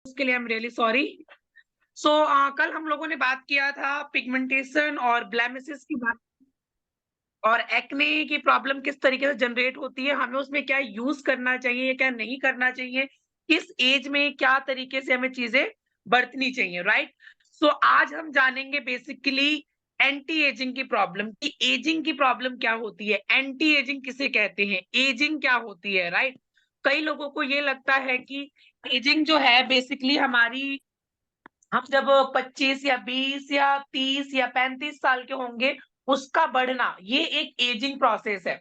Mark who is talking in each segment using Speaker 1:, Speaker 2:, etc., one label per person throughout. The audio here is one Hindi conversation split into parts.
Speaker 1: उसके लिए आई एम रियली सॉरी। सो कल हम लोगों ने बात किया था पिगमेंटेशन और ब्लेमिसेस की बात और एक्ने की प्रॉब्लम किस तरीके से जनरेट होती है, हमें उसमें क्या यूज़ करना चाहिए, क्या नहीं करना चाहिए, किस एज में क्या तरीके से हमें चीज़ें बरतनी चाहिए, राइट? सो आज हम जानेंगे बेसिकली एंटी एजिंग की प्रॉब्लम कि एजिंग की प्रॉब्लम क्या होती है, एंटी एजिंग किसे कहते हैं, एजिंग क्या होती है, राइट? कई लोगों को ये लगता है कि एजिंग जो है बेसिकली हमारी हम जब 25 या 20 या 30 या 35 साल के होंगे, उसका बढ़ना, ये एक एजिंग प्रोसेस है।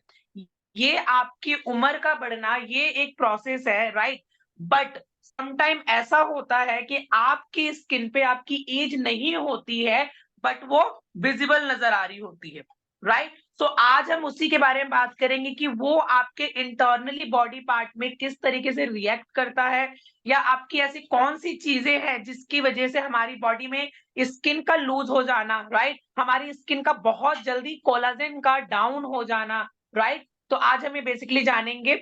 Speaker 1: ये आपकी उम्र का बढ़ना, ये एक प्रोसेस है, राइट? बट समटाइम ऐसा होता है कि आपकी स्किन पे आपकी एज नहीं होती है, बट वो विजिबल नज़र आ रही होती है, राइट? तो आज हम उसी के बारे में बात करेंगे कि वो आपके इंटरनली बॉडी पार्ट में किस तरीके से रिएक्ट करता है या आपकी ऐसी कौन-सी चीज़ें हैं जिसकी वजह से हमारी बॉडी में स्किन का लूज़ हो जाना, राइट? हमारी स्किन का बहुत जल्दी कोलाजन का डाउन हो जाना, राइट? तो आज हम ये बेसिकली जानेंगे।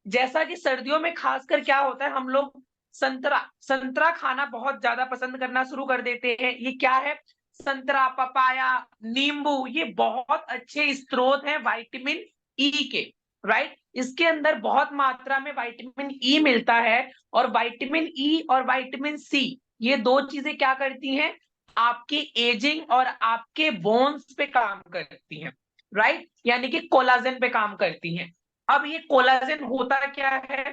Speaker 1: जैसा कि सर्दियों में खासकर क्या होता है, हम लोग संतरा संतरा खाना बहुत ज़्यादा पसंद करना शुरू कर देते हैं। ये क्या है? संतरा, पपाया, नींबू, ये बहुत अच्छे स्रोत हैं विटामिन ई के, राइट? इसके अंदर बहुत मात्रा में विटामिन ई मिलता है और विटामिन ई और विटामिन सी, ये 2 चीज़ें क्या करती हैं? आपकी एजिंग और आपके बोन्स पे काम करती हैं, राइट? यानी कि कोलाजन पे काम करती हैं। अब ये कोलाजन होता क्या है?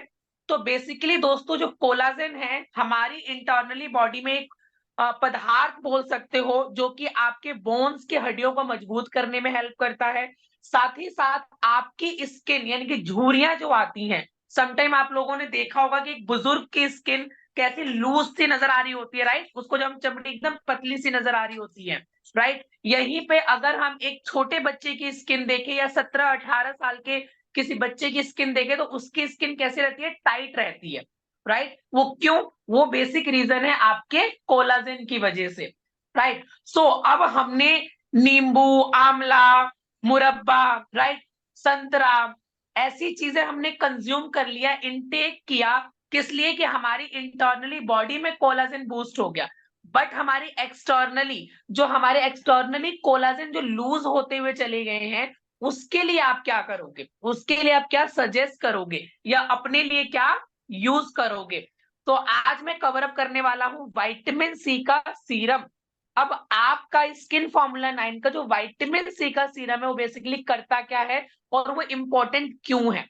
Speaker 1: तो बेसिकली दोस्तों जो कोलाजन है, हमारी इंटरनली बॉडी में एक पदार्थ बोल सकते हो जो कि आपके बोन्स की हड्डियों को मजबूत करने में हेल्प करता है। साथ ही साथ आपकी स्किन यानी कि झुर्रियाँ जो आती हैं, समटाइम आप लोगों ने देखा होगा कि एक बुजुर्ग की स्किन कैसी लूज सी नजर आ रही होती है, राइट? उसको जब हम चमड़ी एकदम पतली सी नजर आ रही होती है, राइट? यहीं पे अगर हम एक छोटे बच्चे की स्किन देखें या 17-18 साल के किसी बच्चे की स्किन देखें तो उसकी स्किन कैसी रहती है? टाइट रहती है, राइट? वो क्यों? वो बेसिक रीजन है आपके कोलाजन की वजह से, राइट? अब हमने नींबू, आंवला, मुरब्बा, राइट? संतरा, ऐसी चीजें हमने कंज्यूम कर लिया, इनटेक किया, किस लिए? कि हमारी इंटरनली बॉडी में कोलाजन बूस्ट हो गया। बट हमारी एक्सटर्नली जो हमारे एक्सटर्नली कोलाजन जो लूज होते हुए चले गए हैं, उसके लिए आप क्या करोगे? उसके लिए आप क्या सजेस्ट करोगे या अपने लिए क्या यूज करोगे? तो आज मैं कवर अप करने वाला हूं विटामिन सी का सीरम। अब आपका स्किन फॉर्मूला 9 का जो विटामिन सी का सीरम है वो बेसिकली करता क्या है और वो इंपॉर्टेंट क्यों है,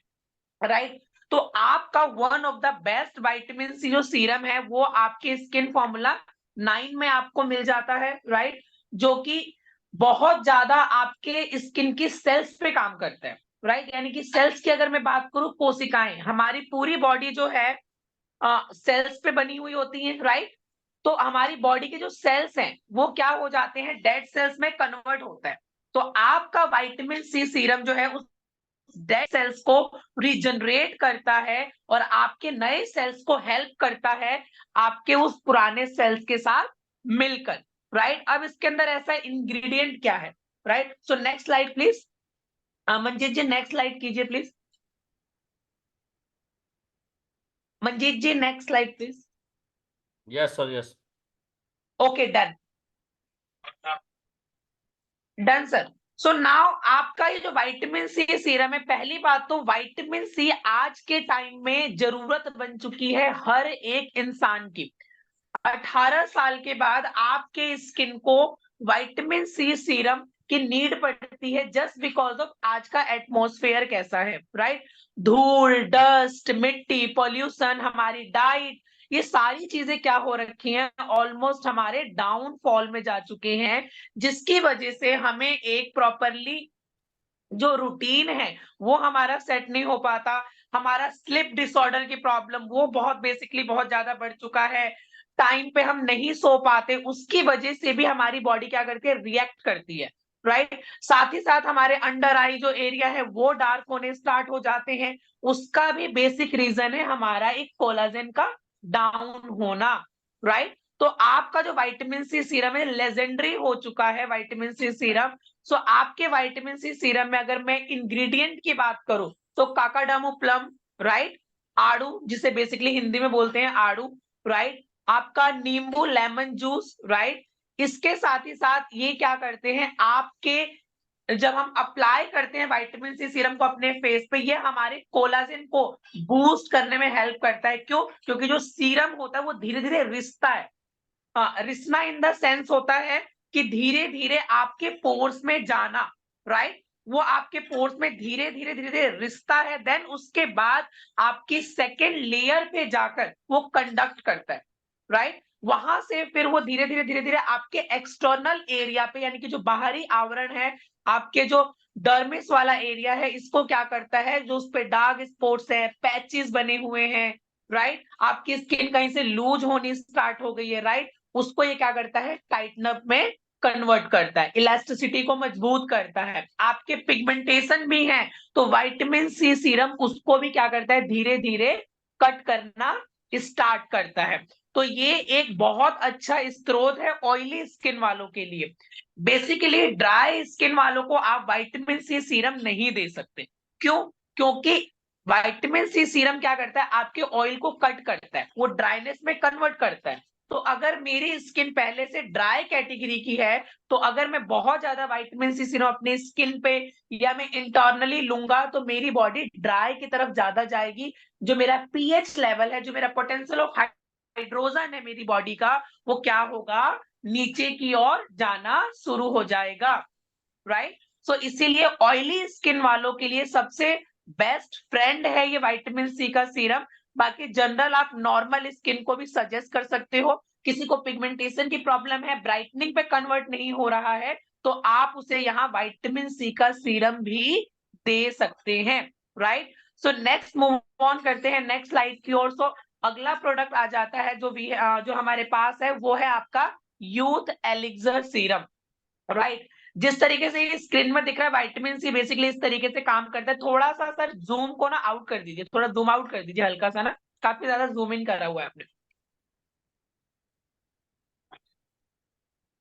Speaker 1: राइट? तो आपका one of the best vitamin C जो सीरम है वो आपके स्किन फॉर्मूला 9 में आपको मिल जाता है, राइट? जो कि बहुत ज्यादा आपके स्किन की सेल्स पे काम करता है, राइट? यानी कि सेल्स की अगर मैं बात करूं, कोशिकाएं, हमारी पूरी बॉडी जो है सेल्स पे बनी हुई होती हैं, राइट? तो हमारी बॉडी के जो सेल्स हैं वो क्या हो जाते हैं? डेड सेल्स में कन्वर्ट होता है। तो आपका विटामिन सी सीरम जो है उस डेड सेल्स को रीजनरेट करता है और आपके नए सेल्स को हेल्प करता है आपके उस पुराने सेल्स के साथ मिलकर, राइट? अब इसके अंदर ऐसा इंग्रेडिएंट क्या है, right? So next slide please. Manjeet ji next slide कीजिए please. Manjeet ji next slide please.
Speaker 2: Yes, sir. Yes.
Speaker 1: Okay done, done sir. So now आपका ये जो विटामिन सी सीरम है, पहली बात तो विटामिन सी आज के टाइम में जरूरत बन चुकी है हर एक इंसान की। 18 साल के बाद आपके स्किन को विटामिन सी सीरम की नीड पड़ती है जस्ट बिकॉज ऑफ आज का एटमॉस्फेयर कैसा है, राइट? धूल, डस्ट, मिट्टी, पॉल्यूशन, हमारी डाइट, ये सारी चीजें क्या हो रखी हैं? ऑलमोस्ट हमारे डाउनफॉल में जा चुके हैं, जिसकी वजह से हमें एक प्रॉपरली जो रूटीन है वो हमारा सेट नहीं हो पाता। हमारा स्लीप डिसऑर्डर की प्रॉब्लम वो बहुत बेसिकली बहुत ज्यादा बढ़ चुका है। टाइम पे हम नहीं सो पाते, उसकी वजह से भी हमारी बॉडी क्या करती है? रिएक्ट करती है, राइट? साथ ही साथ हमारे अंडर आई जो एरिया है वो डार्क होने स्टार्ट हो जाते हैं। उसका भी बेसिक रीजन है हमारा एक कोलाजन का डाउन होना, राइट? तो आपका जो विटामिन सी सीरम है लेजेंडरी हो चुका है विटामिन सी सीरम। आपके विटामिन सी सीरम में अगर मैं इंग्रेडिएंट की बात करूं तो काकाडामो प्लम, राइट? आड़ू, जिसे बेसिकली हिंदी में बोलते हैं आड़ू, राइट, आपका नींबू लेमन जूस, राइट। इसके साथ ही साथ ये क्या करते हैं, आपके जब हम अप्लाई करते हैं विटामिन सी सीरम को अपने फेस पे, ये हमारे कोलाजन को बूस्ट करने में हेल्प करता है। क्यों? क्योंकि जो सीरम होता है वो धीरे-धीरे रिसता है। रिसना इन द सेंस होता है कि धीरे-धीरे आपके पोर्स में जाना, राइट? वो आपके पोर्स में धीरे-धीरे, धीरे-धीरे रिसता है, देन उसके बाद आपकी सेकंड लेयर पे जाकर वो कंडक्ट करता है, राइट? वहां से फिर वो धीरे-धीरे, धीरे-धीरे आपके एक्सटर्नल एरिया पे, यानी कि जो बाहरी आवरण है, आपके जो डर्मिस वाला एरिया है, इसको क्या करता है, जो उस पे डार्क स्पॉट्स है, पैचेस बने हुए हैं, राइट? आपकी स्किन कहीं से लूज होनी स्टार्ट हो गई है, राइट? उसको ये क्या करता है, टाइटन अप में कन्वर्ट करता है, इलास्टिसिटी को मजबूत करता है। आपके पिगमेंटेशन भी है, तो विटामिन सी सीरम उसको भी क्या करता है, धीरे धीरे कट करना स्टार्ट करता है। तो ये एक बहुत अच्छा स्रोत है ऑयली स्किन वालों के लिए। बेसिकली ड्राई स्किन वालों को आप विटामिन सी सीरम नहीं दे सकते। क्यों? क्योंकि विटामिन सी सीरम क्या करता है, आपके ऑयल को कट करता है, वो ड्राइनेस में कन्वर्ट करता है। तो अगर मेरी स्किन पहले से ड्राई कैटेगरी की है, तो अगर मैं बहुत ज्यादा विटामिन सी सीरम अपनी स्किन पे या मैं इंटरनली लूंगा, तो मेरी बॉडी ड्राई की तरफ ज्यादा जाएगी। जो मेरा पीएच लेवल है, जो मेरा पोटेंशियल ऑफ हाइड्रोजन है मेरी बॉडी का, वो क्या होगा, नीचे की ओर जाना शुरू हो जाएगा, राइट। सो इसीलिए ऑयली स्किन वालों के लिए सबसे बेस्ट फ्रेंड है ये विटामिन सी का सीरम। बाकी जनरल आप नॉर्मल स्किन को भी सजेस्ट कर सकते हो। किसी को पिगमेंटेशन की प्रॉब्लम है, ब्राइटनिंग पे कन्वर्ट नहीं हो रहा है, तो आप उसे यहाँ विटामिन सी का सीरम भी दे सकते हैं, right. So next move on करते हैं नेक्स्ट स्लाइड की ओर। सो अगला प्रोडक्ट आ जाता है जो भी जो हमारे पास है, वो है आपका यूथ एलिक्सर सीरम, राइट। जिस तरीके से ये स्क्रीन में दिख रहा है, विटामिन सी बेसिकली इस तरीके से काम करता है। थोड़ा सा सर जूम को ना आउट कर दीजिए, थोड़ा जूम आउट कर दीजिए हल्का सा ना, काफी ज्यादा जूम इन करा हुआ है आपने।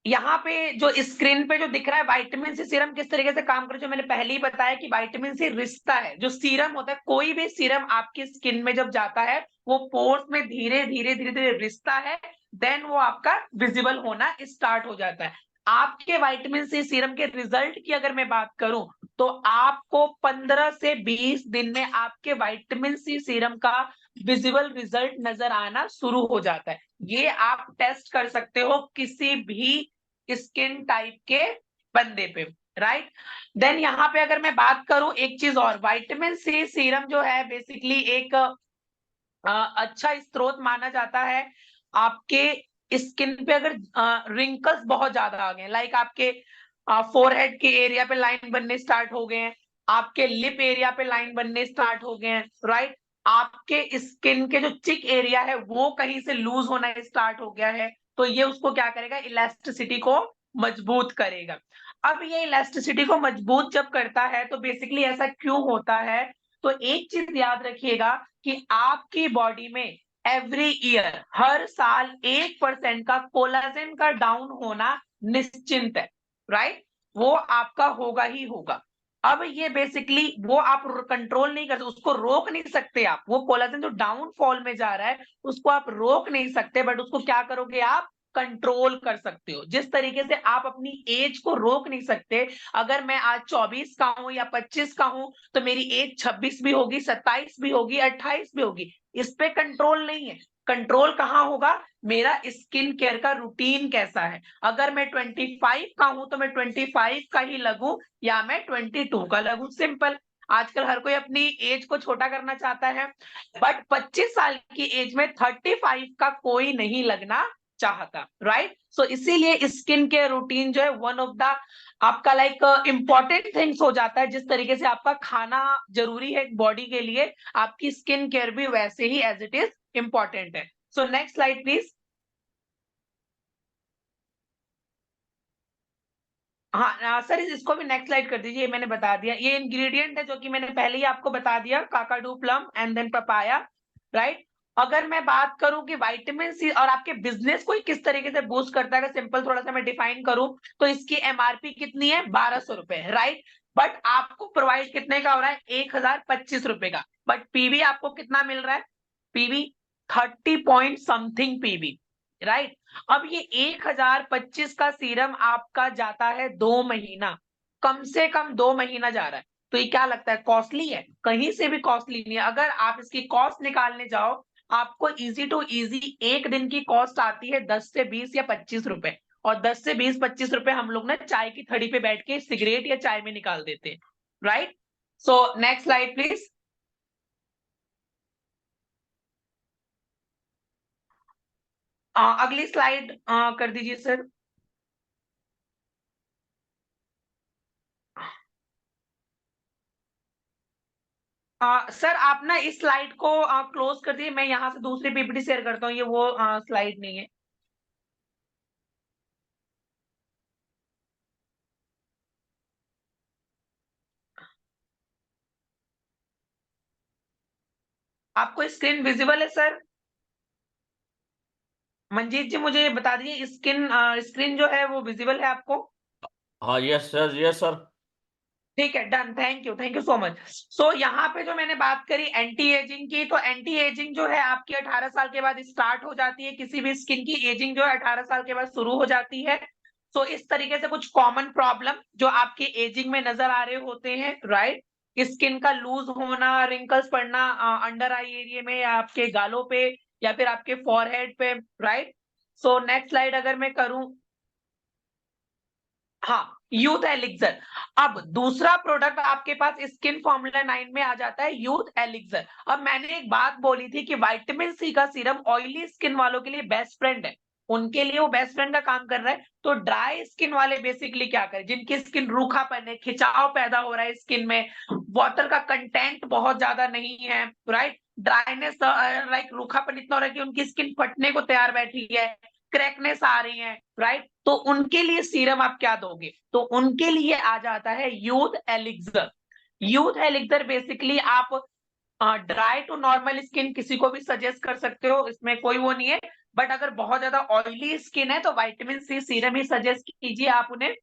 Speaker 1: यहाँ पे जो स्क्रीन पे जो दिख रहा है विटामिन सी सीरम किस तरीके से काम करे, जो मैंने पहले ही बताया कि विटामिन सी रिश्ता है। जो सीरम होता है, कोई भी सीरम आपकी स्किन में जब जाता है, वो पोर्स में धीरे धीरे धीरे धीरे रिश्ता है, देन वो आपका विजिबल होना स्टार्ट हो जाता है। आपके विटामिन सी सीरम के रिजल्ट की अगर मैं बात करूं, तो आपको 15 से 20 दिन में आपके विटामिन सी सीरम का विजिबल रिजल्ट नजर आना शुरू हो जाता है। ये आप टेस्ट कर सकते हो किसी भी स्किन टाइप के बंदे पे, राइट। देन यहाँ पे अगर मैं बात करूं एक चीज और, विटामिन सी सीरम जो है बेसिकली एक अच्छा स्रोत माना जाता है। आपके स्किन पे अगर रिंकल्स बहुत ज्यादा आ गए, लाइक आपके फोरहेड के एरिया पे लाइन बनने स्टार्ट हो गए हैं, आपके लिप एरिया पे लाइन बनने स्टार्ट हो गए हैं, राइट। आपके स्किन के जो चिक एरिया है वो कहीं से लूज होना स्टार्ट हो गया है, तो ये उसको क्या करेगा, इलास्टिसिटी को मजबूत करेगा। अब ये इलास्टिसिटी को मजबूत जब करता है, तो बेसिकली ऐसा क्यों होता है, तो एक चीज याद रखिएगा कि आपकी बॉडी में एवरी ईयर, हर साल 1% का कोलाजन का डाउन होना निश्चिंत है, राइट। वो आपका होगा ही होगा। अब ये बेसिकली वो आप कंट्रोल नहीं कर सकते, उसको रोक नहीं सकते आप। वो कोलाजन जो डाउनफॉल में जा रहा है, उसको आप रोक नहीं सकते, बट उसको क्या करोगे, आप कंट्रोल कर सकते हो। जिस तरीके से आप अपनी एज को रोक नहीं सकते, अगर मैं आज 24 का हूं या 25 का हूं, तो मेरी एज 26 भी होगी, 27 भी होगी, 28 भी होगी। इस पे कंट्रोल नहीं है। कंट्रोल कहाँ होगा, मेरा स्किन केयर का रूटीन कैसा है। अगर मैं 25 का हूं, तो मैं 25 का ही लगूं, या मैं 22 का लगूं, सिंपल। आजकल हर कोई अपनी एज को छोटा करना चाहता है, बट 25 साल की एज में 35 का कोई नहीं लगना चाहता, राइट। सो इसीलिए स्किन केयर रूटीन जो है वन ऑफ द आपका लाइक इंपॉर्टेंट थिंग्स हो जाता है। जिस तरीके से आपका खाना जरूरी है बॉडी के लिए, आपकी स्किन केयर भी वैसे ही एज इट इज इंपॉर्टेंट है। सो नेक्स्ट स्लाइड प्लीज। हाँ सर, इसको भी नेक्स्ट स्लाइड कर दीजिए, मैंने बता दिया। ये इंग्रेडिएंट है जो कि मैंने पहले ही आपको बता दिया, Kakadu plum and then papaya, right. अगर मैं बात करूं कि विटामिन सी और आपके बिजनेस को किस तरीके से बूस्ट करता है, सिंपल थोड़ा सा मैं डिफाइन करूं, तो इसकी एमआरपी कितनी है, 1200 रुपए, राइट। बट आपको प्रोवाइड कितने का हो रहा है, 1025 रुपए का। बट पीवी आपको कितना मिल रहा है, PV 30 point something PV, right. अब ये 1025 का सीरम आपका जाता है 2 महीना, कम से कम 2 महीना जा रहा है। तो ये क्या लगता है, कॉस्टली है? कहीं से भी कॉस्टली नहीं है। अगर आप इसकी कॉस्ट निकालने जाओ, आपको इजी टू इजी एक दिन की कॉस्ट आती है 10 से 20 या 25 रुपए। और 10 से 20-25 रुपए हम लोग ना चाय की थड़ी पे बैठ के सिगरेट या चाय में निकाल देते हैं, right. So next slide please. अगली स्लाइड कर दीजिए सर। सर आप ना इस स्लाइड को क्लोज कर दिए, मैं यहाँ से दूसरी पीपीटी शेयर करता हूँ, ये वो स्लाइड नहीं है। आपको स्क्रीन विजिबल है सर? मंजीत जी मुझे बता दीजिए, स्क्रीन जो है वो विजिबल है आपको?
Speaker 2: हाँ, यस सर, यस सर।
Speaker 1: ठीक है, done, thank you so much. So यहाँ पे जो मैंने बात करी एंटी एजिंग की, तो एंटी एजिंग जो है आपकी 18 साल के बाद स्टार्ट हो जाती है। किसी भी स्किन की एजिंग जो है 18 साल के बाद शुरू हो जाती है। सो इस तरीके से कुछ कॉमन प्रॉब्लम जो आपके एजिंग में नजर आ रहे होते हैं, राइट। स्किन का लूज होना, रिंकल्स पड़ना अंडर आई एरिया में, या आपके गालों पे, या फिर आपके फॉरहेड पे, राइट। सो नेक्स्ट स्लाइड अगर मैं करूं, हाँ, यूथ एलिक्सर। अब दूसरा प्रोडक्ट आपके पास स्किन फॉर्मूला 9 में आ जाता है, यूथ एलिक्सर। अब मैंने एक बात बोली थी कि विटामिन सी का सीरम ऑयली स्किन वालों के लिए बेस्ट फ्रेंड है, उनके लिए वो बेस्ट फ्रेंड का काम कर रहा है। तो ड्राई स्किन वाले बेसिकली क्या करें, जिनकी स्किन रूखापन है, खिंचाव पैदा हो रहा है स्किन में, वाटर का कंटेंट बहुत ज्यादा नहीं है, राइट, ड्राइनेस, लाइक रूखापन इतना हो रहा है कि उनकी स्किन फटने को तैयार बैठी है, क्रैकनेस आ रही है, राइट। तो उनके लिए सीरम आप क्या दोगे, तो उनके लिए आ जाता है youth elixir. Youth elixir basically आप ड्राई टू नॉर्मल स्किन किसी को भी सजेस्ट कर सकते हो, इसमें कोई वो नहीं है। बट अगर बहुत ज्यादा ऑयली स्किन है तो विटामिन सी सीरम ही सजेस्ट कीजिए आप उन्हें,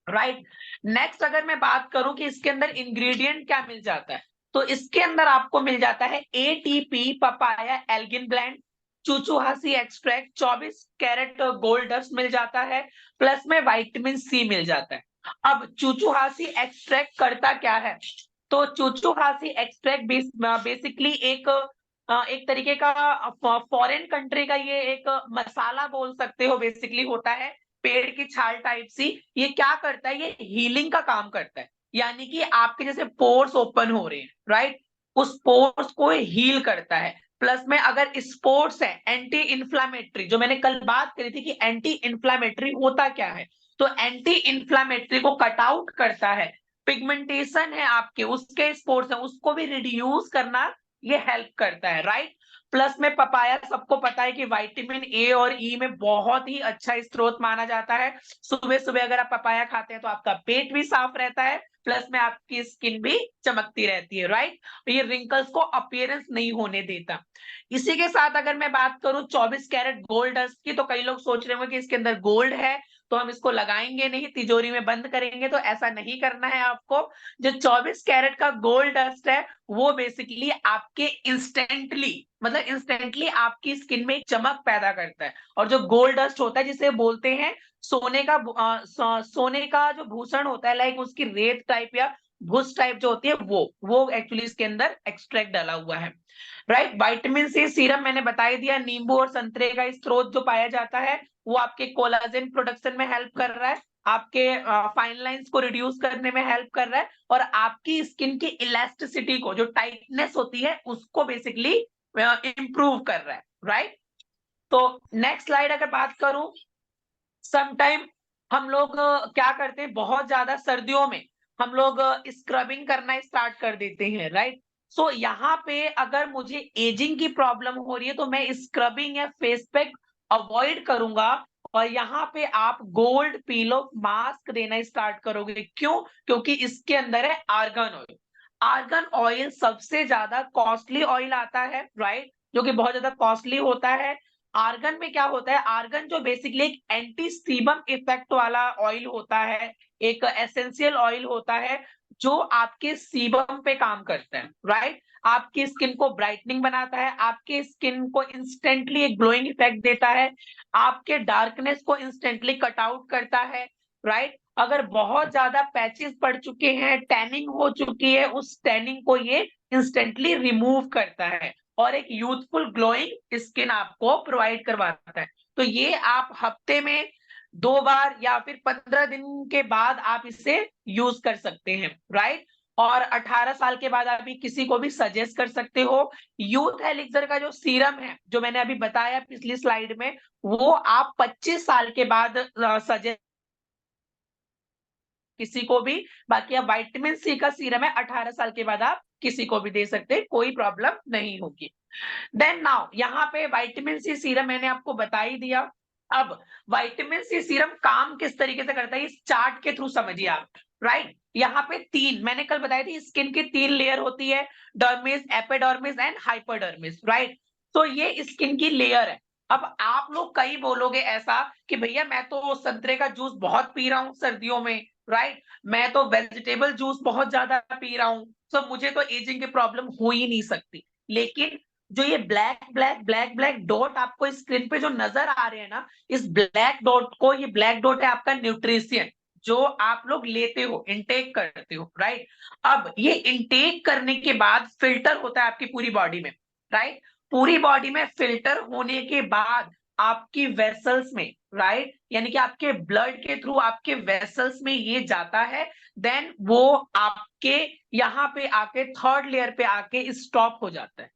Speaker 1: राइट। नेक्स्ट अगर मैं बात करूं कि इसके अंदर इंग्रेडिएंट क्या मिल जाता है, तो इसके अंदर आपको मिल जाता है एटीपी पपाया एल्गिन ब्लेंड, चुचुहासी एक्सट्रैक्ट, 24 कैरेट गोल्ड डस्ट मिल जाता है, प्लस में विटामिन सी मिल जाता है। अब चुचुहासी एक्सट्रैक्ट करता क्या है, तो चुचुहासी एक्सट्रैक्ट बेसिकली एक तरीके का फॉरेन कंट्री का ये एक मसाला बोल सकते हो, बेसिकली होता है पेड़ की छाल टाइप सी। ये क्या करता है, ये हीलिंग का काम करता है, यानी कि आपके जैसे पोर्स ओपन हो रहे हैं, राइट, उस पोर्स को हील करता है। प्लस में अगर स्पोर्ट्स है, एंटी इंफ्लामेटरी, जो मैंने कल बात करी थी कि एंटी इंफ्लामेटरी होता क्या है, तो एंटी इंफ्लामेटरी को कट आउट करता है। पिगमेंटेशन है आपके, उसके स्पोर्ट्स है, उसको भी रिड्यूस करना ये हेल्प करता है, राइट। प्लस में पपाया सबको पता है कि विटामिन ए और ई में बहुत ही अच्छा स्रोत माना जाता है। सुबह सुबह अगर आप पपाया खाते हैं तो आपका पेट भी साफ रहता है, प्लस में आपकी स्किन भी चमकती रहती है, राइट। ये रिंकल्स को अपीयरेंस नहीं होने देता। इसी के साथ अगर मैं बात करूं 24 कैरेट गोल्ड डस्ट की, तो कई लोग सोच रहे होंगे कि इसके अंदर गोल्ड है तो हम इसको लगाएंगे नहीं, तिजोरी में बंद करेंगे, तो ऐसा नहीं करना है आपको। जो 24 कैरेट का गोल्ड डस्ट है वो बेसिकली आपके इंस्टेंटली, मतलब इंस्टेंटली आपकी स्किन में एक चमक पैदा करता है। और जो गोल्ड डस्ट होता है जिसे बोलते हैं सोने का सोने का जो भूषण होता है, लाइक उसकी रेत टाइप या भूस टाइप जो होती है, वो एक्चुअली इसके अंदर एक्सट्रैक्ट डाला हुआ है, राइट। विटामिन सी सीरम मैंने बता ही दिया, नींबू और संतरे का स्रोत जो पाया जाता है वो आपके कोलाजन प्रोडक्शन में हेल्प कर रहा है, आपके फाइन लाइंस को रिड्यूस करने में हेल्प कर रहा है, और आपकी स्किन की इलास्टिसिटी को, जो टाइटनेस होती है उसको बेसिकली इंप्रूव कर रहा है, राइट। तो नेक्स्ट स्लाइड अगर बात करूं, समटाइम हम लोग क्या करते हैं, बहुत ज्यादा सर्दियों में हम लोग स्क्रबिंग करना स्टार्ट कर देते हैं, राइट। सो यहाँ पे अगर मुझे एजिंग की प्रॉब्लम हो रही है तो मैं स्क्रबिंग या फेस पैक अवॉइड करूंगा, और यहाँ पे आप गोल्ड पीलो मास्क देना स्टार्ट करोगे। क्यों? क्योंकि इसके अंदर है आर्गन ऑयल। आर्गन ऑयल सबसे ज्यादा कॉस्टली ऑयल आता है, राइट, जो कि बहुत ज्यादा कॉस्टली होता है। आर्गन में क्या होता है, आर्गन जो बेसिकली एक एंटी सीबम इफेक्ट वाला ऑयल होता है, एक एसेंशियल ऑयल होता है जो आपके सीबम पे काम करता है, राइट। आपकी स्किन को ब्राइटनिंग बनाता है, आपके स्किन को इंस्टेंटली एक ग्लोइंग इफेक्ट देता है, आपके डार्कनेस को इंस्टेंटली कट आउट करता है, राइट। अगर बहुत ज्यादा पैचेस पड़ चुके हैं, टैनिंग हो चुकी है, उस टैनिंग को ये इंस्टेंटली रिमूव करता है और एक यूथफुल ग्लोइंग स्किन आपको प्रोवाइड करवाता है। तो ये आप हफ्ते में 2 बार या फिर 15 दिन के बाद आप इसे यूज कर सकते हैं, राइट। और 18 साल के बाद आप किसी को भी सजेस्ट कर सकते हो। यूथ एलिक्सर का जो सीरम है, जो मैंने अभी बताया पिछली स्लाइड में, वो आप 25 साल के बाद सजेस्ट किसी को भी। बाकी अब विटामिन सी का सीरम है, 18 साल के बाद आप किसी को भी दे सकते हैं, कोई प्रॉब्लम नहीं होगी। देन नाउ यहाँ पे विटामिन सी सीरम मैंने आपको बता ही दिया। अब विटामिन सी सीरम काम किस तरीके से करता है, इस चार्ट के थ्रू समझिए आप, राइट। यहाँ पे तीन मैंने कल बताई थी, स्किन की 3 लेयर होती है, dermis, epidermis and hypodermis, right. तो ये स्किन की लेयर है। अब आप लोग कई बोलोगे ऐसा कि भैया मैं तो संतरे का जूस बहुत पी रहा हूँ सर्दियों में, राइट। मैं तो वेजिटेबल जूस बहुत ज्यादा पी रहा हूँ, तो मुझे तो एजिंग की प्रॉब्लम हो ही नहीं सकती। लेकिन जो ये black black black black dot आपको स्क्रीन पे जो नजर आ रहे हैं ना, इस ब्लैक डॉट को, ये ब्लैक डॉट है आपका न्यूट्रिशन, जो आप लोग लेते हो, इनटेक करते हो, राइट। अब ये इनटेक करने के बाद फिल्टर होता है आपकी पूरी बॉडी में, राइट। पूरी बॉडी में फिल्टर होने के बाद आपकी वेसल्स में, राइट, यानी कि आपके ब्लड के थ्रू आपके वेसल्स में ये जाता है। देन वो आपके यहाँ पे आके थर्ड लेयर पे आके स्टॉप हो जाता है।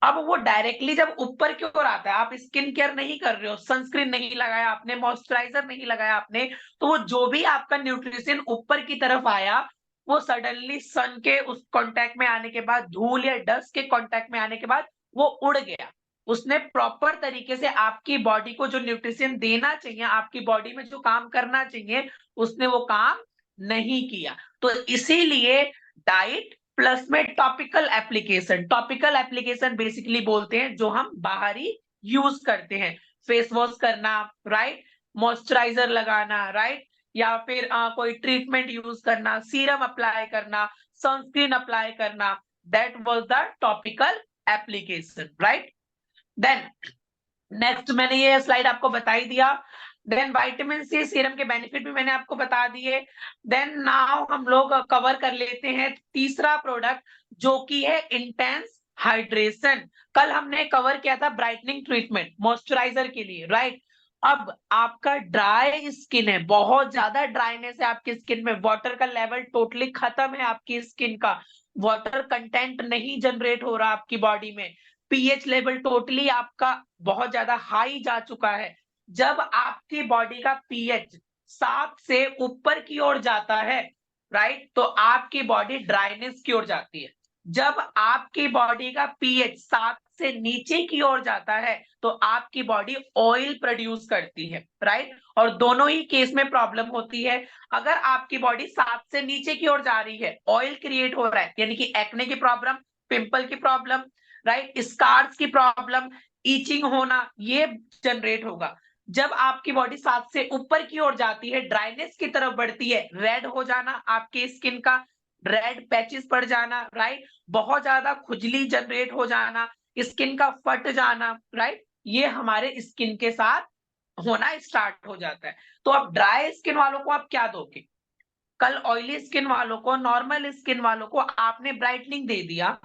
Speaker 1: अब वो डायरेक्टली जब ऊपर की ओर आता है, आप स्किन केयर नहीं कर रहे हो, सनस्क्रीन नहीं लगाया आपने, मॉइस्चराइजर नहीं लगाया आपने, तो वो जो भी आपका न्यूट्रिशन ऊपर की तरफ आया, वो सडनली सन के उस कांटेक्ट में आने के बाद, धूल या डस्ट के कांटेक्ट में आने के बाद वो उड़ गया। उसने प्रॉपर तरीके से आपकी बॉडी को जो न्यूट्रिशन देना चाहिए, आपकी बॉडी में जो काम करना चाहिए, उसने वो काम नहीं किया। तो इसीलिए डाइट प्लस में टॉपिकल एप्लीकेशन बेसिकली बोलते हैं जो हम बाहरी यूज करते हैं, फेस वॉश करना, राइट, मॉइस्चराइजर लगाना, राइट, या फिर कोई ट्रीटमेंट यूज करना, सीरम अप्लाई करना, सनस्क्रीन अप्लाई करना, that was the topical application, right. Then next मैंने ये स्लाइड आपको बता ही दिया। देन विटामिन सी सीरम के बेनिफिट भी मैंने आपको बता दिए। देन नाउ हम लोग कवर कर लेते हैं तीसरा प्रोडक्ट, जो कि है इंटेंस हाइड्रेशन। कल हमने कवर किया था ब्राइटनिंग ट्रीटमेंट मॉइस्चराइजर के लिए, राइट। अब आपका ड्राई स्किन है, बहुत ज्यादा ड्राइनेस है आपकी स्किन में, वाटर का लेवल टोटली खत्म है आपकी स्किन का, वाटर कंटेंट नहीं जनरेट हो रहा आपकी बॉडी में, पीएच लेवल टोटली आपका बहुत ज्यादा हाई जा चुका है। जब आपकी बॉडी का पीएच 7 से ऊपर की ओर जाता है, राइट, तो आपकी बॉडी ड्राइनेस की ओर जाती है। जब आपकी बॉडी का पीएच 7 से नीचे की ओर जाता है, तो आपकी बॉडी ऑयल प्रोड्यूस करती है, राइट। और दोनों ही केस में प्रॉब्लम होती है। अगर आपकी बॉडी 7 से नीचे की ओर जा रही है, ऑयल क्रिएट हो रहा है, यानी कि एक्ने की प्रॉब्लम, पिंपल की प्रॉब्लम, राइट, स्कार्स की प्रॉब्लम, ईचिंग होना, ये जनरेट होगा। जब आपकी बॉडी 7 से ऊपर की ओर जाती है, ड्राइनेस की तरफ बढ़ती है, रेड हो जाना आपके स्किन का, रेड पैचेस पड़ जाना, राइट, बहुत ज्यादा खुजली जनरेट हो जाना, स्किन का फट जाना, राइट, ये हमारे स्किन के साथ होना स्टार्ट हो जाता है। तो अब ड्राई स्किन वालों को आप क्या दोगे? कल ऑयली स्किन वालों को, नॉर्मल स्किन वालों को आपने ब्राइटनिंग दे दिया,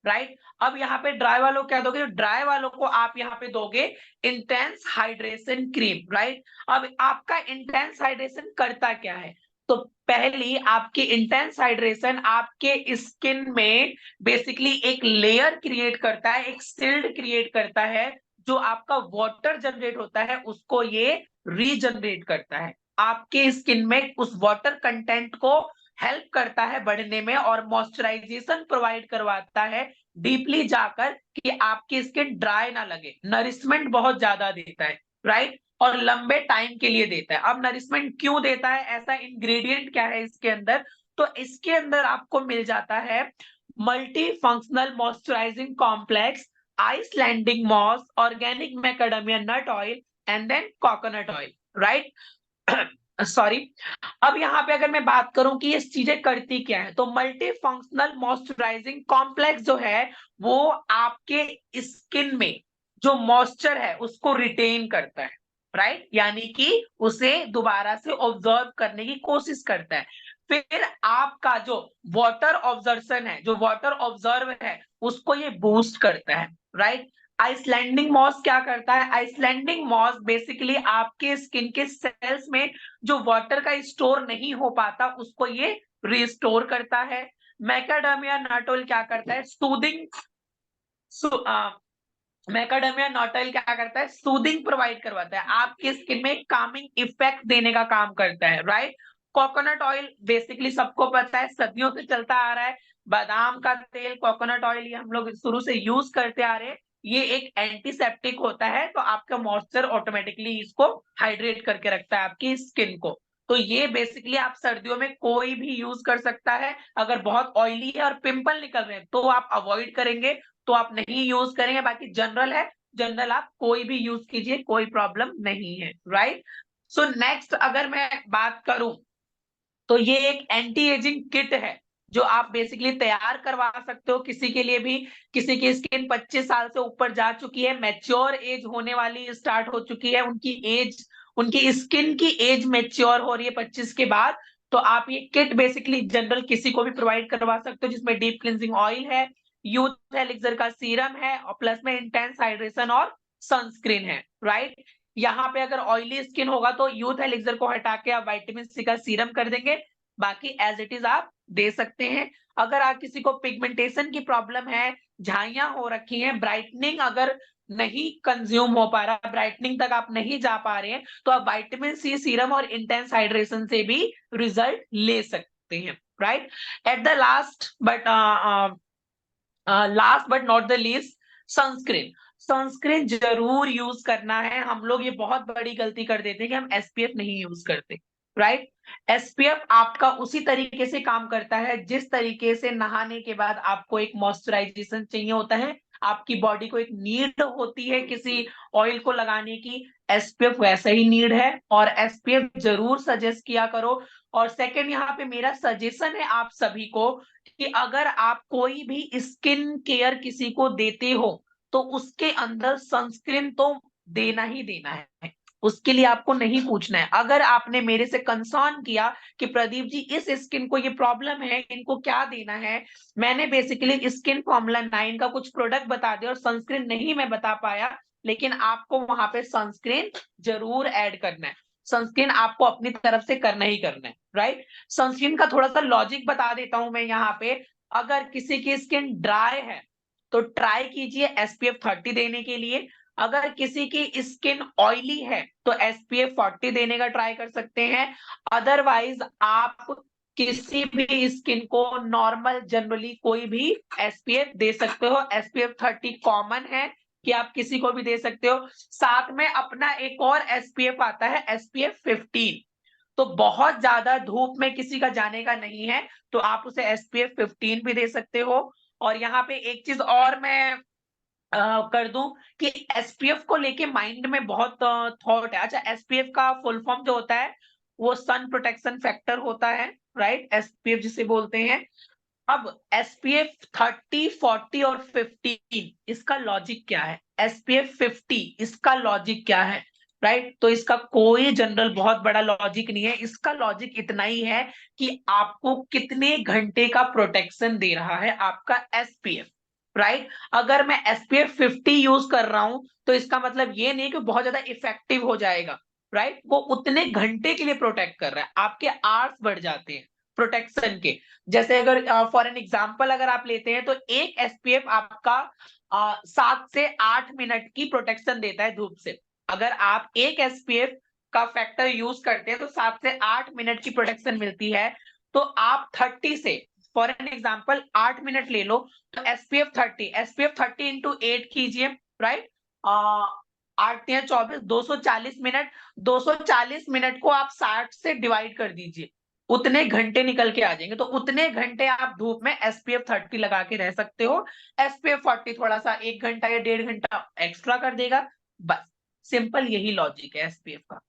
Speaker 1: राइट। अब यहाँ पे ड्राई वालों को क्या दोगे? ड्राई वालों को आप यहाँ पे दोगे इंटेंस हाइड्रेशन क्रीम, राइट। अब आपका इंटेंस हाइड्रेशन करता क्या है? तो पहली आपकी इंटेंस हाइड्रेशन आपके स्किन में बेसिकली एक लेयर क्रिएट करता है, एक शील्ड क्रिएट करता है, जो आपका वाटर जनरेट होता है उसको ये रीजनरेट करता है। आपके स्किन में उस वाटर कंटेंट को हेल्प करता है बढ़ने में, और मॉइस्चराइजेशन प्रोवाइड करवाता है डीपली जाकर, कि आपकी स्किन ड्राई ना लगे। नरिशमेंट बहुत ज्यादा देता है, राइट, और लंबे टाइम के लिए देता है। अब नरिशमेंट क्यों देता है, ऐसा इंग्रेडिएंट क्या है इसके अंदर? तो इसके अंदर आपको मिल जाता है multi functional moisturising complex, Icelandic moss, organic macadamia nut oil and then coconut oil, right. Sorry. अब यहाँ पे अगर मैं बात करूं कि ये चीजें करती क्या है, तो मल्टी फंक्शनल मॉइस्चराइजिंग कॉम्प्लेक्स जो है वो आपके स्किन में जो मॉइस्चर है उसको रिटेन करता है, राइट, यानी कि उसे दोबारा से ऑब्जर्व करने की कोशिश करता है। फिर आपका जो वाटर ऑब्जर्वेशन है, जो वाटर ऑब्जर्व है, उसको ये बूस्ट करता है, राइट। आइसलैंडिंग मॉस क्या करता है? आइसलैंडिंग मॉस बेसिकली आपके स्किन के सेल्स में जो वाटर का स्टोर नहीं हो पाता उसको ये रिस्टोर करता है। मैकाडेमिया नटोल क्या करता है? सूदिंग, मैकाडेमिया नटोल क्या करता है? सूदिंग प्रोवाइड करवाता है, आपके स्किन में कामिंग इफेक्ट देने का काम करता है, राइट। कोकोनट ऑयल बेसिकली सबको पता है, सदियों से चलता आ रहा है। बादाम का तेल, कोकोनट ऑयल, ये हम लोग शुरू से यूज करते आ रहे हैं। ये एक एंटीसेप्टिक होता है, तो आपका मॉइस्चर ऑटोमेटिकली इसको हाइड्रेट करके रखता है आपकी स्किन को। तो ये बेसिकली आप सर्दियों में कोई भी यूज कर सकता है। अगर बहुत ऑयली है और पिंपल निकल रहे हैं तो आप अवॉइड करेंगे, तो आप नहीं यूज करेंगे। बाकी जनरल है, जनरल आप कोई भी यूज कीजिए, कोई प्रॉब्लम नहीं है, राइट। सो नेक्स्ट अगर मैं बात करूं, तो ये एक एंटी एजिंग किट है जो आप बेसिकली तैयार करवा सकते हो किसी के लिए भी। किसी की स्किन 25 साल से ऊपर जा चुकी है, मैच्योर एज होने वाली स्टार्ट हो चुकी है, उनकी एज, उनकी स्किन की एज मैच्योर हो रही है 25 के बाद, तो आप ये किट बेसिकली जनरल किसी को भी प्रोवाइड करवा सकते हो, जिसमें डीप क्लिनजिंग ऑयल है, यूथ एलिक्सर का सीरम है, और प्लस में इंटेंस हाइड्रेशन और सनस्क्रीन है, राइट। यहाँ पे अगर ऑयली स्किन होगा तो यूथ एलिक्सर को हटा के आप विटामिन सी का सीरम कर देंगे, बाकी एज इट इज आप दे सकते हैं। अगर आप किसी को पिगमेंटेशन की प्रॉब्लम है, झाइयां हो रखी हैं, ब्राइटनिंग अगर नहीं कंज्यूम हो पा रहा, ब्राइटनिंग तक आप नहीं जा पा रहे हैं, तो आप विटामिन सी सीरम और इंटेंस हाइड्रेशन से भी रिजल्ट ले सकते हैं, right. At the last but not the least, sunscreen. Sunscreen जरूर यूज करना है। हम लोग ये बहुत बड़ी गलती कर देते हैं कि हम एसपीएफ नहीं यूज करते, राइट। एसपीएफ आपका उसी तरीके से काम करता है जिस तरीके से नहाने के बाद आपको एक मॉइस्चराइजेशन चाहिए होता है, आपकी बॉडी को एक नीड होती है किसी ऑयल को लगाने की, एसपीएफ वैसा ही नीड है, और एसपीएफ जरूर सजेस्ट किया करो। और सेकंड, यहाँ पे मेरा सजेशन है आप सभी को कि अगर आप कोई भी स्किन केयर किसी को देते हो तो उसके अंदर सनस्क्रीन तो देना ही देना है, उसके लिए आपको नहीं पूछना है। अगर आपने मेरे से कंसर्न किया कि प्रदीप जी इस स्किन को ये प्रॉब्लम है, इनको क्या देना है, मैंने बेसिकली स्किन फॉर्मूला 9 का कुछ प्रोडक्ट बता दिया और सनस्क्रीन नहीं मैं बता पाया, लेकिन आपको वहां पे सनस्क्रीन जरूर ऐड करना है, सनस्क्रीन आपको अपनी तरफ से करना ही करना है, राइट। सनस्क्रीन का थोड़ा सा लॉजिक बता देता हूं मैं यहाँ पे। अगर किसी की स्किन ड्राई है तो ट्राई कीजिए एसपीएफ 30 देने के लिए। अगर किसी की स्किन ऑयली है तो एसपीएफ 40 देने का ट्राई कर सकते हैं। अदरवाइज आप किसी भी स्किन को नॉर्मल जनरली कोई भी एसपीएफ दे सकते हो। एसपीएफ 30 कॉमन है कि आप किसी को भी दे सकते हो। साथ में अपना एक और एसपीएफ आता है, एसपीएफ 15। तो बहुत ज्यादा धूप में किसी का जाने का नहीं है तो आप उसे एसपीएफ 15 भी दे सकते हो। और यहाँ पे एक चीज और मैं कर दूं कि एसपीएफ को लेके माइंड में बहुत थॉट है। अच्छा, एसपीएफ का फुल फॉर्म जो होता है वो सन प्रोटेक्शन फैक्टर होता है, राइट, एसपीएफ जिसे बोलते हैं। अब एसपीएफ 30, 40 और 15 इसका लॉजिक क्या है? एसपीएफ 50 इसका लॉजिक क्या है, राइट। तो इसका कोई जनरल बहुत बड़ा लॉजिक नहीं है, इसका लॉजिक इतना ही है कि आपको कितने घंटे का प्रोटेक्शन दे रहा है आपका एसपीएफ, राइट। अगर मैं एसपीएफ 50 यूज कर रहा हूं तो इसका मतलब ये नहीं कि बहुत ज्यादा इफेक्टिव हो जाएगा, राइट। वो उतने घंटे के लिए प्रोटेक्ट कर रहा है, आपके आवर्स बढ़ जाते हैं प्रोटेक्शन के। जैसे अगर फॉर एन एग्जांपल अगर आप लेते हैं तो एक एसपीएफ आपका 7 से 8 मिनट की प्रोटेक्शन देता है धूप से। अगर आप एक एसपीएफ का फैक्टर यूज करते हैं तो 7 से 8 मिनट की प्रोटेक्शन मिलती है। तो आप 30 से, फॉर एन एग्जांपल 8 मिनट ले लो, तो एसपीएफ 30 इंटू 8 कीजिए, राइट। 8 या 24, 240 मिनट। 240 मिनट को आप 60 से डिवाइड कर दीजिए, उतने घंटे निकल के आ जाएंगे। तो उतने घंटे आप धूप में एसपीएफ 30 लगा के रह सकते हो। एसपीएफ 40 थोड़ा सा 1 घंटा या 1.5 घंटा एक्स्ट्रा कर देगा, बस। सिंपल यही लॉजिक है एसपीएफ का।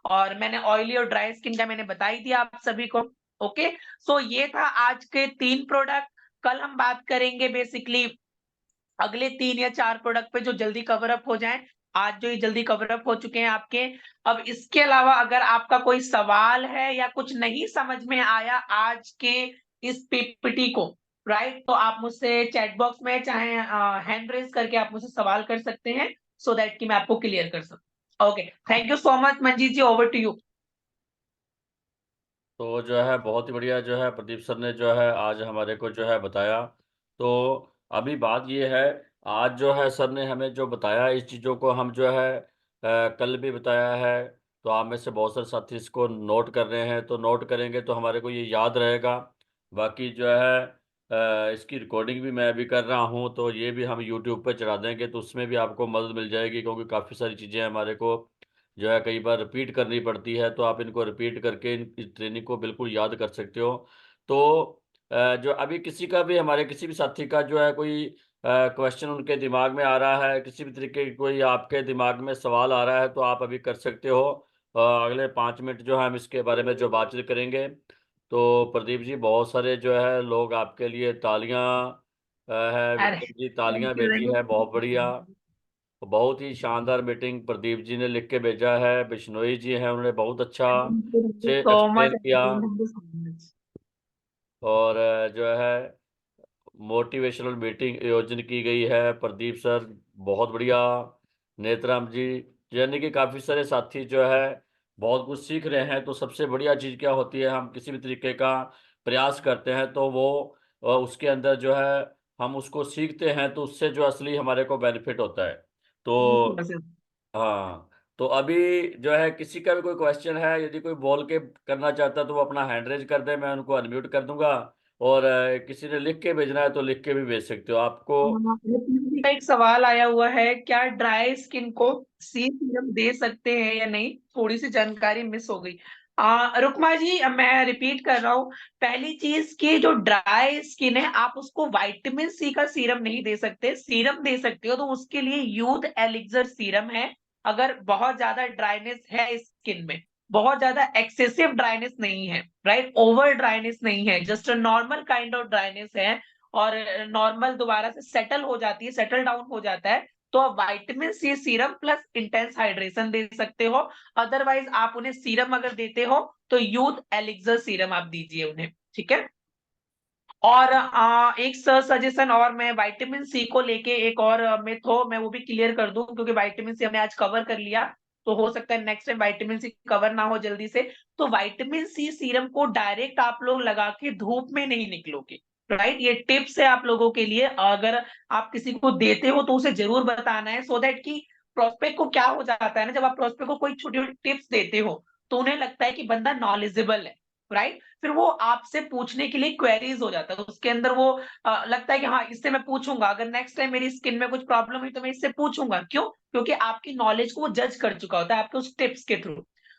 Speaker 1: और मैंने ऑयली और ड्राई स्किन का मैंने बता ही दिया आप सभी को। ओके, सो ये था आज के 3 प्रोडक्ट। कल हम बात करेंगे बेसिकली अगले 3 या 4 प्रोडक्ट पे जो जल्दी कवर अप हो जाएँ। आज जो ये जल्दी कवर अप हो चुके हैं आपके। अब इसके अलावा अगर आपका कोई सवाल है या कुछ नहीं समझ में आया आज के इस पीपीटी को, राइट? तो आप मुझसे चैट बॉक्स में चाहे हैंड रेज़ करके आप मुझसे सवाल कर सकते हैं, सो दैट कि मैं आपको क्लियर कर सकूँ। Okay, thank you so much Manjeet ji, over to you.
Speaker 2: तो जो है बहुत ही बढ़िया जो है प्रदीप सर ने जो है आज हमारे को जो है बताया। तो अभी बात ये है, आज जो है सर ने हमें जो बताया इस चीज़ों को हम जो है कल भी बताया है। तो आप में से बहुत सारे साथी इसको नोट कर रहे हैं, तो नोट करेंगे तो हमारे को ये याद रहेगा। बाकी जो है इसकी रिकॉर्डिंग भी मैं अभी कर रहा हूँ, तो ये भी हम यूट्यूब पे चढ़ा देंगे, तो उसमें भी आपको मदद मिल जाएगी, क्योंकि काफ़ी सारी चीज़ें हमारे को जो है कई बार रिपीट करनी पड़ती है, तो आप इनको रिपीट करके इस ट्रेनिंग को बिल्कुल याद कर सकते हो। तो जो अभी किसी का भी हमारे किसी भी साथी का जो है कोई क्वेश्चन उनके दिमाग में आ रहा है, किसी भी तरीके की कोई आपके दिमाग में सवाल आ रहा है, तो आप अभी कर सकते हो। अगले 5 मिनट जो है हम इसके बारे में जो बातचीत करेंगे। तो प्रदीप जी बहुत सारे जो है लोग आपके लिए तालियां है,
Speaker 1: अरे
Speaker 2: विक्रम जी तालियां
Speaker 1: थैंक यू,
Speaker 2: भेजी है, बहुत बढ़िया।
Speaker 1: Thank you.
Speaker 2: तो बहुत ही शानदार मीटिंग प्रदीप जी ने लिख के भेजा है। बिश्नोई जी हैं, उन्होंने बहुत अच्छा
Speaker 1: थैंक यू
Speaker 2: से
Speaker 1: सो मच
Speaker 2: एक्सप्लेन किया।
Speaker 1: Thank you so much.
Speaker 2: और जो है मोटिवेशनल मीटिंग आयोजन की गई है, प्रदीप सर बहुत बढ़िया। नेत्राम जी, यानी कि काफ़ी सारे साथी जो है बहुत कुछ सीख रहे हैं। तो सबसे बढ़िया चीज़ क्या होती है, हम किसी भी तरीके का प्रयास करते हैं तो वो उसके अंदर जो है हम उसको सीखते हैं, तो उससे जो असली हमारे को बेनिफिट होता है। तो हाँ, तो अभी जो है किसी का भी कोई क्वेश्चन है, यदि कोई बोल के करना चाहता है तो वो अपना हैंड रेज कर दे, मैं उनको अनम्यूट कर दूंगा। और किसी ने लिख के भेजना है तो लिख के भी भेज सकते हो आपको।
Speaker 1: का एक सवाल आया हुआ है, क्या ड्राई स्किन को सी सीरम दे सकते हैं या नहीं? थोड़ी सी जानकारी मिस हो गई। रुकमा जी, मैं रिपीट कर रहा हूँ। पहली चीज की जो ड्राई स्किन है आप उसको विटामिन सी का सीरम नहीं दे सकते। सीरम दे सकते हो तो उसके लिए यूथ एलिक्सर सीरम है। अगर बहुत ज्यादा ड्राइनेस है स्किन में, बहुत ज्यादा एक्सेसिव ड्राइनेस नहीं है, राइट, ओवर ड्राइनेस नहीं है, just a normal kind of dryness है, और नॉर्मल दोबारा से सेटल हो जाती है, सेटल डाउन हो जाता है, तो आप vitamin C serum plus intense hydration दे सकते हो। अदरवाइज आप उन्हें सीरम अगर देते हो तो यूथ एलिक्सर सीरम आप दीजिए उन्हें, ठीक है? और एक सजेशन और, मैं विटामिन सी को लेके एक और मिथ हो मैं वो भी क्लियर कर दूं, क्योंकि विटामिन सी हमने आज कवर कर लिया, तो हो सकता है next time vitamin C cover ना हो जल्दी से। तो विटामिन सी सीरम को डायरेक्ट आप लोग लगा के धूप में नहीं निकलोगे, राइट? ये टिप्स है आप लोगों के लिए। अगर आप किसी को देते हो तो उसे जरूर बताना है, सो दैट कि प्रोस्पेक्ट को क्या हो जाता है ना, जब आप प्रोस्पेक्ट को कोई छोटी छोटी टिप्स देते हो तो उन्हें लगता है कि बंदा नॉलेजेबल है, राइट? फिर वो आपसे पूछने के लिए क्वेरीज हो जाता है, तो उसके अंदर वो लगता है कि हाँ इससे मैं पूछूंगा, अगर नेक्स्ट टाइम मेरी स्किन में कुछ प्रॉब्लम हुई तो मैं इससे पूछूंगा। क्यों? क्योंकि आपकी नॉलेज को वो जज कर चुका होता है आपके उस टिप्स के थ्रू।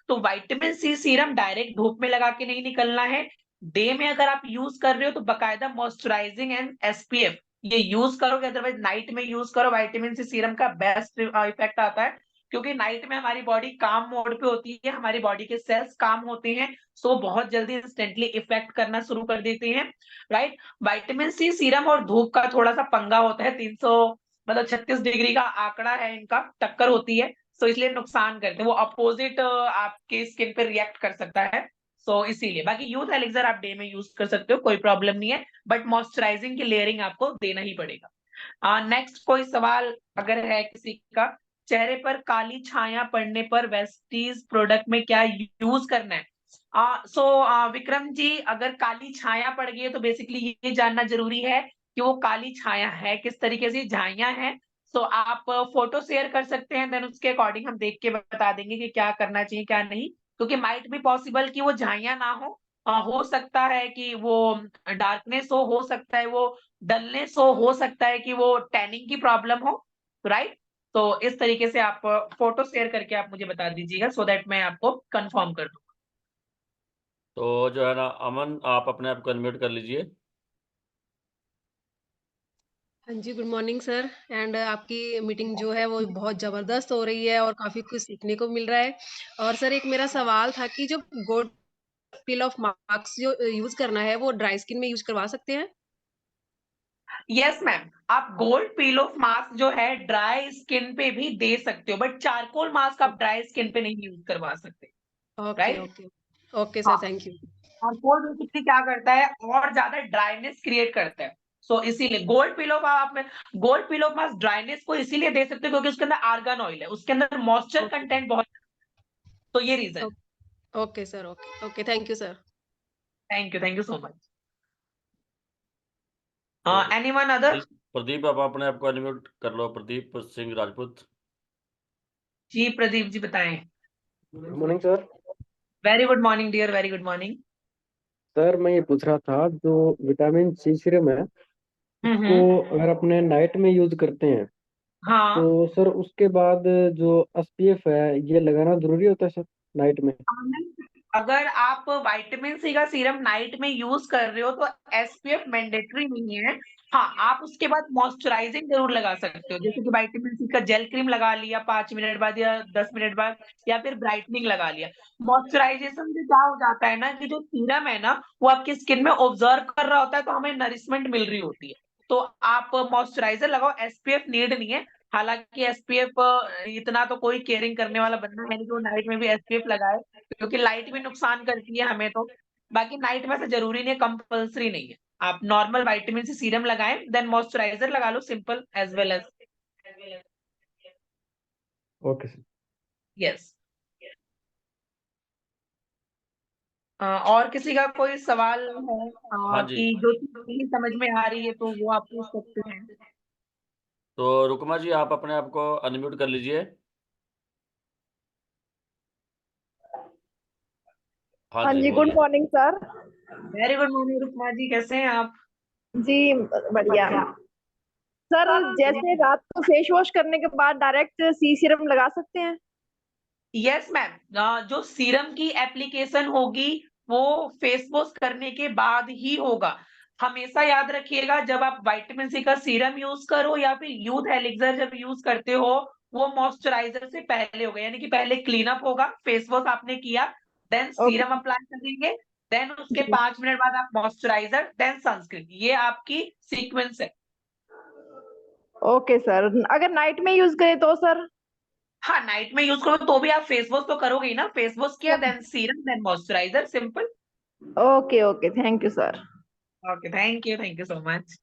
Speaker 1: तो विटामिन सी सीरम डायरेक्ट धूप में लगा के नहीं निकलना है। डे में अगर आप यूज कर रहे हो तो बकायदा मॉइस्चराइजिंग एंड एसपीएफ ये यूज करोगे, अदरवाइज नाइट में यूज करो। विटामिन सी सीरम का बेस्ट इफेक्ट आता है, क्योंकि नाइट में हमारी बॉडी काम मोड पे होती है, हमारी बॉडी के सेल्स काम होते हैं, सो बहुत जल्दी इंस्टेंटली इफेक्ट करना शुरू कर देते हैं, राइट? विटामिन सी सीरम और धूप का थोड़ा सा पंगा होता है, 300 मतलब 36 डिग्री का आंकड़ा है इनका, टक्कर होती है, सो इसलिए नुकसान करते हैं, वो अपोजिट आपके स्किन पे रिएक्ट कर सकता है, सो इसीलिए। बाकी यूथ एलिक्सर आप डे में यूज कर सकते हो, कोई प्रॉब्लम नहीं है, बट मॉइस्चराइजिंग की लेयरिंग आपको देना ही पड़ेगा। नेक्स्ट कोई सवाल अगर है किसी का? चेहरे पर काली छाया पड़ने पर वेस्टीज प्रोडक्ट में क्या यूज करना है? विक्रम जी, अगर काली छाया पड़ गई है तो बेसिकली ये जानना जरूरी है कि वो काली छाया है किस तरीके से, झाइयां हैं। सो आप फोटो शेयर कर सकते हैं, देन उसके अकॉर्डिंग हम देख के बता देंगे कि क्या करना चाहिए क्या नहीं, क्योंकि माइट भी पॉसिबल कि वो झाइयां ना हो सकता है कि वो डार्कनेस हो सकता है वो डलनेस हो सकता है कि वो टैनिंग की प्रॉब्लम हो, राइट? तो इस तरीके से आप फोटो शेयर करके आप मुझे बता दीजिएगा, सो दैट मैं आपको कंफर्म कर दूं।
Speaker 2: तो जो है ना अमन, आप अपने आप को अनम्यूट कर लीजिए।
Speaker 3: हाँ जी, गुड मॉर्निंग सर एंड आपकी मीटिंग जो है वो बहुत ज़बरदस्त हो रही है और काफ़ी कुछ सीखने को मिल रहा है। और सर एक मेरा सवाल था कि जो गोल्ड पील ऑफ मार्क्स जो यूज़ करना है वो ड्राई स्किन में यूज़ करवा सकते हैं?
Speaker 1: यस मैम, आप गोल्ड पील ऑफ मास्क जो है ड्राई स्किन पे भी दे सकते हो, बट चारकोल मास्क आप ड्राई स्किन पे नहीं यूज़ करवा सकते,
Speaker 3: okay,
Speaker 1: right?
Speaker 3: Okay. Okay sir,
Speaker 1: हाँ,
Speaker 3: थैंक यू।
Speaker 1: चारकोल बेसिकली क्या करता है और ज़्यादा ड्राइनेस क्रिएट करता है। सो इसीलिए गोल्ड पिलो का आप में गोल्ड पिलो मास्क ड्राइनेस को इसीलिए दे सकते हो क्योंकि उसके अंदर आर्गन ऑयल है, उसके अंदर मॉइस्चर
Speaker 3: ओके,
Speaker 1: कंटेंट बहुत, तो ये रीज़न
Speaker 3: ओ
Speaker 1: है।
Speaker 3: Okay sir, okay. Okay, thank you sir.
Speaker 1: Thank you so much.
Speaker 2: तो
Speaker 1: एनीवन अदर?
Speaker 2: प्रदीप प्रदीप आप अपने आप को अनम्यूट कर लो, प्रदीप सिंह राजपूत।
Speaker 1: जी, प्रदीप जी बताएँ।
Speaker 4: Good morning sir.
Speaker 1: Very good morning dear, very good morning.
Speaker 4: Sir मैं ये पूछ रहा था जो विटामिन सी सीरम है
Speaker 1: हुँ,
Speaker 4: उसको
Speaker 1: हुँ।
Speaker 4: अगर अपने नाइट में यूज करते हैं
Speaker 1: हाँ।
Speaker 4: तो सर उसके बाद जो एसपीएफ है ये लगाना जरूरी होता है सर नाइट में?
Speaker 1: अगर आप विटामिन सी का सीरम नाइट में यूज़ कर रहे हो तो एसपीएफ मैंडेटरी नहीं है। हाँ, आप उसके बाद मॉइस्चराइजिंग ज़रूर लगा सकते हो। जैसे कि विटामिन सी का जेल क्रीम लगा लिया 5 मिनट बाद या 10 मिनट बाद या फिर ब्राइटनिंग लगा लिया। मॉइस्चराइज़ेशन से क्या हो जाता है ना कि जो सीरम है ना, वो आपकी स्किन में ऑब्ज़र्व कर रहा होता है तो हमें नरिशमेंट मिल रही होती है। तो आप मॉइस्चराइज़र लगाओ, एसपीएफ नीड नहीं है। हालाँकि एसपीएफ इतना तो कोई केयरिंग करने वाला बंदा है नहीं कि वो नाइट में भी एसपीएफ लगाए। क्योंकि लाइट भी नुकसान करती है हमें तो। बाकी नाइट में ऐसा ज़रूरी नहीं है, कंपल्सरी नहीं है। आप नॉर्मल विटामिन सी सीरम लगाएँ, देन मॉइस्चराइज़र लगा लो simple as well as
Speaker 4: okay sir.
Speaker 1: Yes. और किसी का कोई सवाल है
Speaker 2: हाँ जी।
Speaker 1: कि जो चीज़ नहीं समझ में आ रही है तो वो आप पूछ सकते हैं।
Speaker 2: तो रुकमा जी आप अपने आप को अनम्यूट कर लीजिए। हाँ
Speaker 5: हाँ
Speaker 2: जी,
Speaker 5: जी, गुड
Speaker 2: बोलिए।
Speaker 5: Morning sir.
Speaker 1: Very good morning Rukma ji, कैसे हैं आप?
Speaker 5: जी, बढ़िया। सर जैसे रात को फेस वॉश करने के बाद डायरेक्ट सी सीरम लगा सकते हैं?
Speaker 1: यस मैम, जो सीरम की एप्लीकेशन होगी वो फेस वॉश करने के बाद ही होगा। हमेशा याद रखिएगा जब आप विटामिन सी का सीरम यूज़ करो या फिर यूथ एलिक्सर जब यूज़ करते हो, वो मॉइस्चराइज़र से पहले होगा। यानी कि पहले क्लीन अप होगा, फेस वॉश आपने किया, देन
Speaker 5: ओके
Speaker 1: सीरम अप्लाई करेंगे, देन उसके
Speaker 5: जी।
Speaker 1: 5 मिनट बाद आप मॉइस्चराइज़र, देन सनस्क्रीन। ये आपकी सीक्वेंस है।
Speaker 5: ओके सर, अगर नाइट में यूज करें तो सर?
Speaker 1: हाँ, नाइट में यूज़ करो तो भी आप फेस वॉश तो करोगे ही ना, फेस वॉश किया then serum then moisturiser simple.
Speaker 5: Okay okay, thank you sir.
Speaker 1: Okay, thank you so much.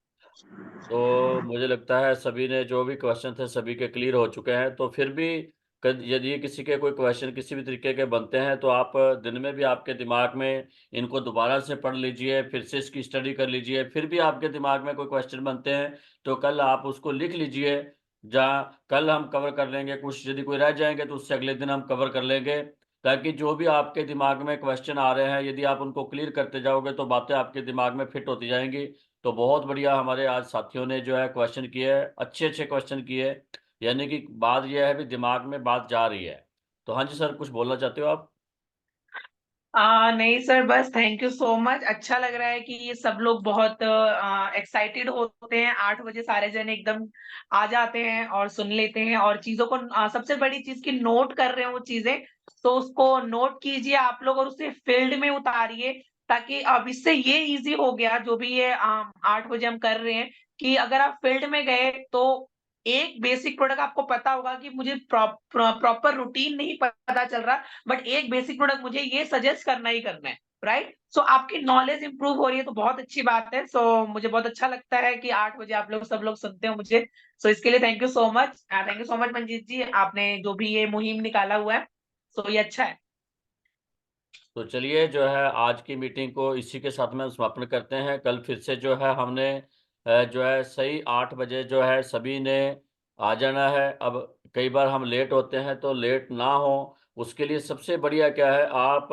Speaker 2: तो मुझे लगता है सभी ने जो भी क्वेश्चन थे सभी के क्लियर हो चुके हैं। तो फिर भी यदि किसी के कोई क्वेश्चन किसी भी तरीके के बनते हैं तो आप दिन में भी आपके दिमाग में इनको दोबारा से पढ़ लीजिए, फिर से इसकी स्टडी कर लीजिए। फिर भी आपके दिमाग में कोई क्वेश्चन बनते हैं तो कल आप उसको लिख लीजिए। जहाँ कल हम कवर कर लेंगे, कुछ यदि कोई रह जाएंगे तो उससे अगले दिन हम कवर कर लेंगे। ताकि जो भी आपके दिमाग में क्वेश्चन आ रहे हैं यदि आप उनको क्लियर करते जाओगे तो बातें आपके दिमाग में फिट होती जाएंगी। तो बहुत बढ़िया हमारे आज साथियों ने जो है क्वेश्चन किए, अच्छे-अच्छे क्वेश्चन किए। यानी कि बात ये है भी दिमाग में बात जा रही है। तो हाँ जी सर, कुछ बोलना चाहते हो आप?
Speaker 1: नहीं सर, बस थैंक यू सो मच। अच्छा लग रहा है कि ये सब लोग बहुत एक्साइटेड होते हैं। 8 बजे सारे जन एकदम आ जाते हैं और सुन लेते हैं और चीज़ों को सबसे बड़ी चीज़ कि नोट कर रहे हैं वो चीज़ें, तो उसको नोट कीजिए आप लोग और उसे फील्ड में उतारिए ताकि अब इससे ये ईज़ी हो गया जो भी ये 8 बजे हम कर रहे हैं कि अगर आप फील्ड में गए तो एक बेसिक प्रोडक्ट आपको पता होगा कि मुझे प्रॉपर रूटीन नहीं पता चल रहा, बट एक बेसिक प्रोडक्ट मुझे ये सजेस्ट करना ही करना है, राइट? सो आपकी नॉलेज इंप्रूव हो रही है तो बहुत अच्छी बात है। सो मुझे बहुत अच्छा लगता है कि 8 बजे आप लोग सब लोग सुनते हो मुझे। सो इसके लिए thank you so much. Thank you so much Manjeet ji, आपने जो भी ये मुहिम निकाला हुआ है, सो ये अच्छा है।
Speaker 2: तो चलिए जो है आज की मीटिंग को इसी के साथ में समापन करते हैं। कल फिर से जो है हमने जो है सही 8 बजे जो है सभी ने आ जाना है। अब कई बार हम लेट होते हैं तो लेट ना हो, उसके लिए सबसे बढ़िया क्या है, आप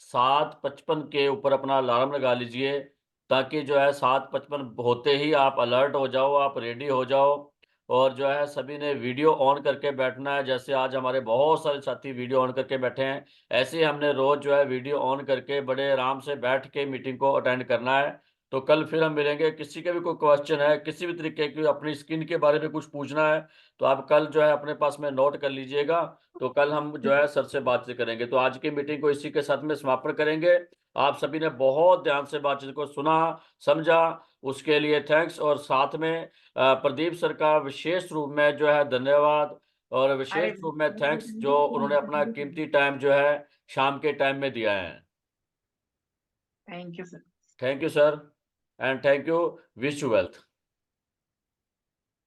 Speaker 2: 7:55 के ऊपर अपना अलार्म लगा लीजिए। ताकि जो है 7:55 होते ही आप अलर्ट हो जाओ, आप रेडी हो जाओ। और जो है सभी ने वीडियो ऑन करके बैठना है। जैसे आज हमारे बहुत सारे साथी वीडियो ऑन करके बैठे हैं, ऐसे ही हमने रोज जो है वीडियो ऑन करके बड़े आराम से बैठ के मीटिंग को अटेंड करना है। तो कल फिर हम मिलेंगे। किसी के भी कोई क्वेश्चन है, किसी भी तरीके की अपनी स्किन के बारे में कुछ पूछना है, तो आप कल जो है अपने पास में नोट कर लीजिएगा। तो कल हम जो है सर से बातचीत करेंगे। तो आज की मीटिंग को इसी के साथ में समापन करेंगे। आप सभी ने बहुत ध्यान से बातचीत को सुना, समझा, उसके लिए थैंक्स। और साथ में प्रदीप सर का विशेष रूप में जो है धन्यवाद, और विशेष रूप में थैंक्स जो उन्होंने अपना कीमती टाइम जो है शाम के टाइम में दिया है।
Speaker 1: Thank you sir.
Speaker 2: Thank you sir, and thank you, wish you wealth.